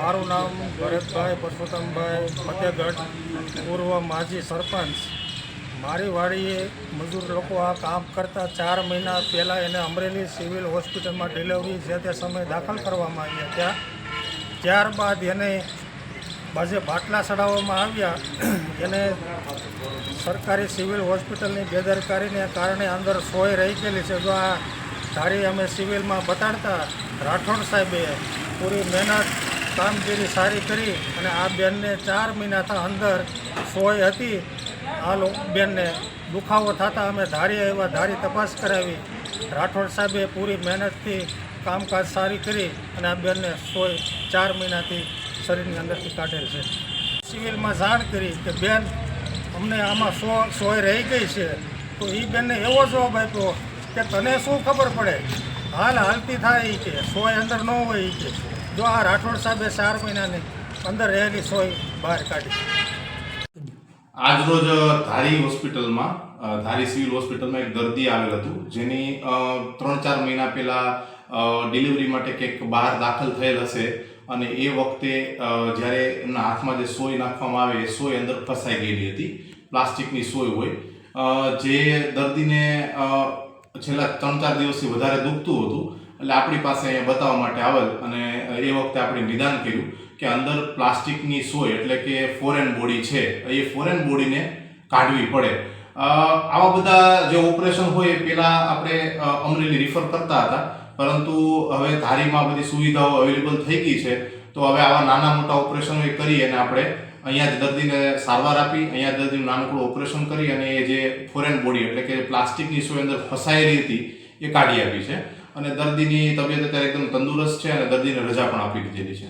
મારું નામ ભરતભાઈ પરસોત્તમભાઈ ફતેહગઢ, પૂર્વ માજી સરપંચ. મારી વાડીએ મજૂર લોકો આ કામ કરતા 4 મહિના પહેલાં એને અમરેલી સિવિલ હોસ્પિટલમાં ડિલિવરી જે તે સમયે દાખલ કરવામાં આવ્યા હતા. ત્યારબાદ એને બાજે બાટલા ચડાવવામાં આવ્યા. એને સરકારી સિવિલ હોસ્પિટલની બેદરકારીને કારણે અંદર સોય રહી ગયેલી છે. જો આ ધારી અમે સિવિલમાં બતાડતા રાઠોડ સાહેબે પૂરી મહેનત કામગીરી સારી કરી અને આ બેનને 4 મહિનાથી અંદર સોય હતી. આ બેનને દુખાવો થતાં અમે ધારી આવ્યા, ધારી તપાસ કરાવી. રાઠોડ સાહેબે પૂરી મહેનતથી કામકાજ સારી કરી અને આ બેનને સોય 4 મહિનાથી શરીરની અંદરથી કાઢેલ છે. સિવિલમાં જાણ કરી કે બેન અમને આમાં સોય રહી ગઈ છે. તો એ બેનને એવો જવાબ આપ્યો કે તને શું ખબર પડે, હાલતી થાય એ કે સોય અંદર ન હોય એ કે. જો આ રાઠોડ સાહેબે 4 મહિનાની અંદર રહેલી સોય બહાર કાઢી. આજરોજ ધારી હોસ્પિટલમાં ધારી સિવિલ હોસ્પિટલમાં એક દર્દી આવેલ હતું, જેની 3-4 મહિના પહેલાં ડિલિવરી માટે કંઈક બહાર દાખલ થયેલ હશે અને એ વખતે જ્યારે એમના હાથમાં જે સોય નાખવામાં આવે એ સોય અંદર ફસાઈ ગયેલી હતી. પ્લાસ્ટિકની સોય હોય, જે દર્દીને છેલ્લા 3-4 દિવસથી વધારે દુખતું હતું. એટલે આપણી પાસે અહીંયા બતાવવા માટે આવેલ અને એ વખતે આપણે નિદાન કર્યું કે અંદર પ્લાસ્ટિકની સોય એટલે કે ફોરેન બોડી છે, એ ફોરેન બોડીને કાઢવી પડે. આવા બધા જે ઓપરેશન હોય એ પહેલાં આપણે અમરેલી રિફર કરતા હતા, પરંતુ હવે ધારીમાં બધી સુવિધાઓ અવેલેબલ થઈ ગઈ છે. તો હવે આવા નાના મોટા ઓપરેશનો એ કરી અને આપણે અહીંયા જ દર્દીને સારવાર આપી, અહીંયા દર્દીનું નાનકડું ઓપરેશન કરી અને એ જે ફોરેન બોડી એટલે કે પ્લાસ્ટિકની સોય અંદર ફસાયેલી હતી એ કાઢી આપી છે. અને દર્દીની તબિયત અત્યારે એકદમ તંદુરસ્ત છે અને દર્દીને રજા પણ આપી દીધેલી છે.